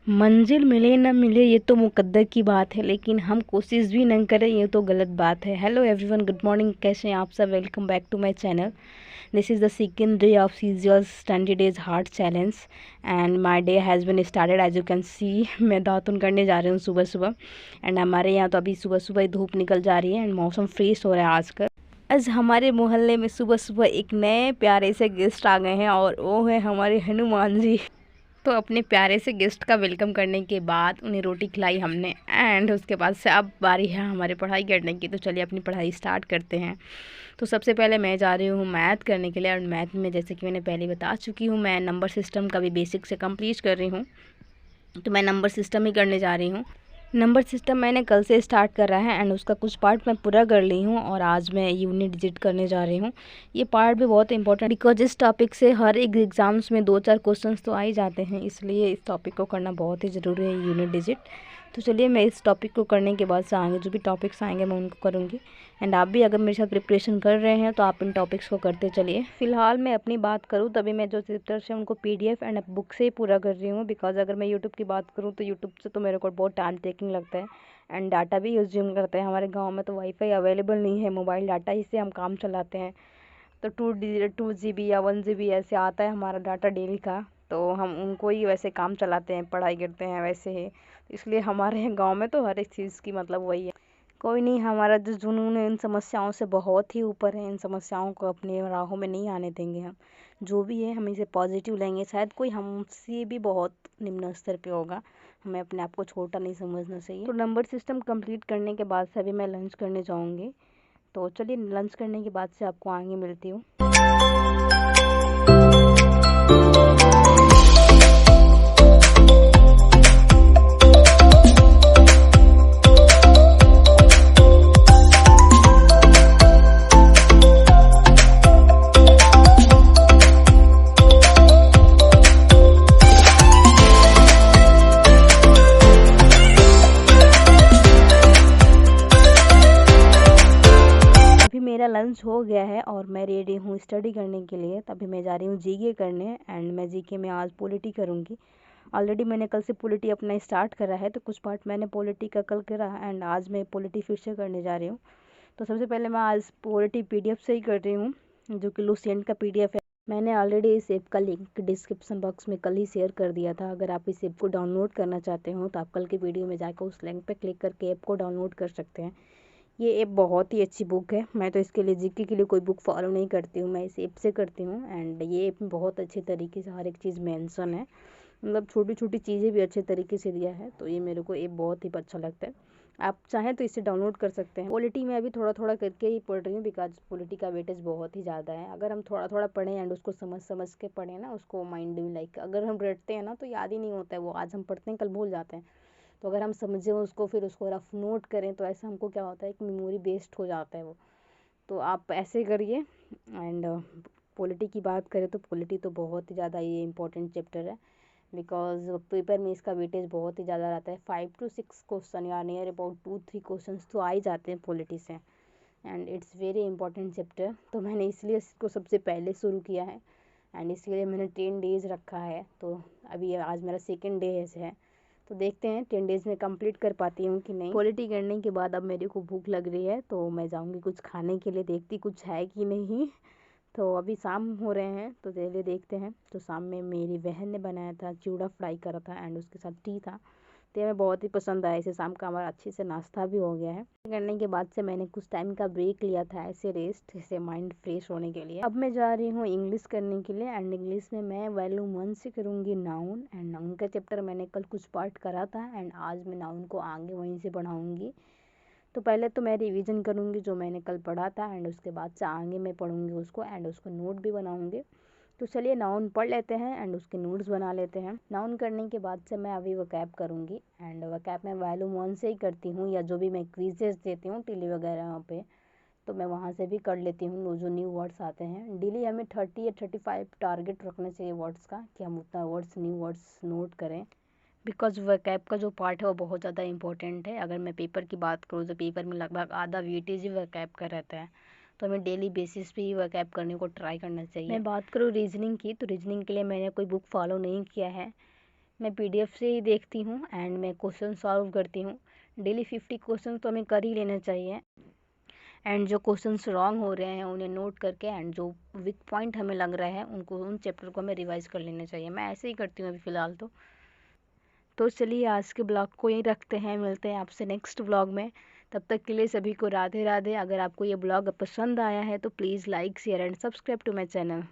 मंजिल मिले ना मिले ये तो मुकद्दर की बात है, लेकिन हम कोशिश भी न करें ये तो गलत बात है। हेलो एवरीवन, गुड मॉर्निंग, कैसे हैं आप सब? Welcome back to my channel. This is the second day of सीजियर्स 20 days heart challenge and my day has been started as you can see. मैं दातुन करने जा रही हूँ सुबह सुबह एंड हमारे यहाँ तो अभी सुबह सुबह ही धूप निकल जा रही है एंड मौसम फ्रेश हो रहा है आजकल। आज हमारे मोहल्ले में सुबह सुबह एक नए प्यारे से गेस्ट आ गए हैं और वो है हमारे हनुमान जी। तो अपने प्यारे से गेस्ट का वेलकम करने के बाद उन्हें रोटी खिलाई हमने एंड उसके बाद से अब बारी है हमारी पढ़ाई करने की। तो चलिए अपनी पढ़ाई स्टार्ट करते हैं। तो सबसे पहले मैं जा रही हूँ मैथ करने के लिए और मैथ में जैसे कि मैंने पहले बता चुकी हूँ, मैं नंबर सिस्टम का भी बेसिक से कंप्लीट कर रही हूँ। तो मैं नंबर सिस्टम ही करने जा रही हूँ। नंबर सिस्टम मैंने कल से स्टार्ट कर रहा है एंड उसका कुछ पार्ट मैं पूरा कर ली हूँ और आज मैं यूनिट डिजिट करने जा रही हूँ। ये पार्ट भी बहुत इंपॉर्टेंट बिकॉज इस टॉपिक से हर एक एग्ज़ाम्स में 2-4 क्वेश्चंस तो आ ही जाते हैं, इसलिए इस टॉपिक को करना बहुत ही ज़रूरी है, यूनिट डिजिट। तो चलिए मैं इस टॉपिक को करने के बाद से आगे जो भी टॉपिक्स आएंगे मैं उनको करूँगी एंड आप भी अगर मेरे साथ प्रिपरेशन कर रहे हैं तो आप इन टॉपिक्स को करते चलिए। फिलहाल मैं अपनी बात करूँ तभी मैं जो चैप्टर्स हैं उनको PDF एंड बुक से ही पूरा कर रही हूँ, बिकॉज अगर मैं यूट्यूब की बात करूँ तो यूट्यूब से तो मेरे को बहुत टाइम टेकिंग लगता है एंड डाटा भी यूज़ करते हैं। हमारे गाँव में तो वाईफाई अवेलेबल नहीं है, मोबाइल डाटा ही से हम काम चलाते हैं। तो 2 GB या 1 GB ऐसे आता है हमारा डाटा डेली का, तो हम उनको ही वैसे काम चलाते हैं, पढ़ाई करते हैं वैसे ही। इसलिए हमारे गांव में तो हर एक चीज़ की मतलब वही है। कोई नहीं, हमारा जो जुनून है इन समस्याओं से बहुत ही ऊपर है, इन समस्याओं को अपनी राहों में नहीं आने देंगे हम। जो भी है हम इसे पॉजिटिव लेंगे। शायद कोई हमसे भी बहुत निम्न स्तर पे होगा, हमें अपने आप को छोटा नहीं समझना चाहिए। तो नंबर सिस्टम कंप्लीट करने के बाद से अभी मैं लंच करने जाऊँगी। तो चलिए लंच करने के बाद से आपको आगे मिलती हूँ। मेरा लंच हो गया है और मैं रेडी हूँ स्टडी करने के लिए। तभी मैं जा रही हूँ जीके करने एंड मैं जीके में आज पॉलिटी करूँगी। ऑलरेडी मैंने कल से पॉलिटी अपना स्टार्ट करा है, तो कुछ पार्ट मैंने पॉलिटी का कल करा एंड आज मैं पॉलिटी फिर से करने जा रही हूँ। तो सबसे पहले मैं आज पॉलिटी PDF से ही कर रही हूँ, जो कि लुसेंट का PDF है। मैंने ऑलरेडी इस ऐप का लिंक डिस्क्रिप्शन बॉक्स में कल ही शेयर कर दिया था। अगर आप इस ऐप को डाउनलोड करना चाहते हो तो आप कल की वीडियो में जाकर उस लिंक पर क्लिक करके ऐप को डाउनलोड कर सकते हैं। ये ऐप बहुत ही अच्छी बुक है। मैं तो इसके लिए जीके के लिए कोई बुक फॉलो नहीं करती हूँ, मैं इस ऐप से करती हूँ एंड ये ऐप में बहुत अच्छे तरीके से हर एक चीज़ मेंशन है, मतलब छोटी छोटी चीज़ें भी अच्छे तरीके से दिया है। तो ये मेरे को ऐप बहुत ही अच्छा लगता है। आप चाहें तो इसे डाउनलोड कर सकते हैं। पॉलिटी में अभी थोड़ा थोड़ा करके ही पढ़ रही हूँ बिकॉज पॉलिटी का वेटेज बहुत ही ज़्यादा है। अगर हम थोड़ा थोड़ा पढ़ें एंड उसको समझ समझ के पढ़ें ना, उसको माइंड में लाइक अगर हम रटते हैं ना तो याद ही नहीं होता है वो, आज हम पढ़ते हैं कल भूल जाते हैं। तो अगर हम समझें उसको फिर उसको रफ नोट करें तो ऐसा हमको क्या होता है कि मेमोरी बेस्ड हो जाता है वो। तो आप ऐसे करिए एंड पॉलिटी की बात करें तो पॉलिटी तो बहुत ही ज़्यादा ये इंपॉर्टेंट चैप्टर है बिकॉज पेपर में इसका वेटेज बहुत ही ज़्यादा रहता है। 5 to 6 क्वेश्चन या नियर अबाउट 2-3 क्वेश्चन तो आ ही जाते हैं पॉलिटी से and it's very important chapter. तो मैंने इसलिए इसको सबसे पहले शुरू किया है एंड इसके लिए मैंने 10 डेज़ रखा है। तो अभी आज मेरा सेकेंड डे है, तो देखते हैं 10 डेज़ में कंप्लीट कर पाती हूँ कि नहीं। पॉलिटी करने के बाद अब मेरे को भूख लग रही है तो मैं जाऊँगी कुछ खाने के लिए, देखती कुछ है कि नहीं। तो अभी शाम हो रहे हैं तो चलिए देखते हैं। तो शाम में मेरी बहन ने बनाया था, चूड़ा फ्राई करा था एंड उसके साथ टी था, तो हमें बहुत ही पसंद आया। इसे शाम का हमारा अच्छे से नाश्ता भी हो गया है। करने के बाद से मैंने कुछ टाइम का ब्रेक लिया था ऐसे रेस्ट, ऐसे माइंड फ्रेश होने के लिए। अब मैं जा रही हूँ इंग्लिश करने के लिए एंड इंग्लिश में मैं वॉल्यूम 1 से करूँगी नाउन एंड नाउन का चैप्टर मैंने कल कुछ पार्ट करा था एंड आज मैं नाउन को आगे वहीं से बढ़ाऊँगी। तो पहले तो मैं रिवीजन करूँगी जो मैंने कल पढ़ा था एंड उसके बाद से आगे मैं पढ़ूँगी उसको एंड उसको नोट भी बनाऊँगी। तो चलिए नाउन पढ़ लेते हैं एंड उसके नोट्स बना लेते हैं। नाउन करने के बाद से मैं अभी वोकैब करूँगी एंड वोकैब मैं वॉल्यूम 1 से ही करती हूँ, या जो भी मैं क्विजेस देती हूँ टेली वगैरह पे, तो मैं वहाँ से भी कर लेती हूँ जो न्यू वर्ड्स आते हैं। डेली हमें 30 या 35 टारगेट रखना चाहिए वर्ड्स का, कि हम उतना न्यू वर्ड्स नोट करें बिकॉज वोकैब का जो पार्ट है वो बहुत ज़्यादा इंपॉर्टेंट है। अगर मैं पेपर की बात करूँ तो पेपर में लगभग आधा वेटेज ही वोकैब का रहता है, तो हमें डेली बेसिस पे ही वोकैब करने को ट्राई करना चाहिए। मैं बात करूँ रीजनिंग की, तो रीजनिंग के लिए मैंने कोई बुक फॉलो नहीं किया है मैं पीडीएफ से ही देखती हूँ एंड मैं क्वेश्चन सॉल्व करती हूँ। डेली 50 क्वेश्चन तो हमें कर ही लेना चाहिए एंड जो क्वेश्चंस रॉन्ग हो रहे हैं उन्हें नोट करके एंड जो वीक पॉइंट हमें लग रहा है उनको उन चैप्टर को हमें रिवाइज कर लेना चाहिए। मैं ऐसे ही करती हूँ अभी फ़िलहाल तो चलिए आज के ब्लॉग को यहीं रखते हैं, मिलते हैं आपसे नेक्स्ट ब्लॉग में। तब तक के लिए सभी को राधे राधे। अगर आपको ये ब्लॉग पसंद आया है तो please like share and subscribe to my channel.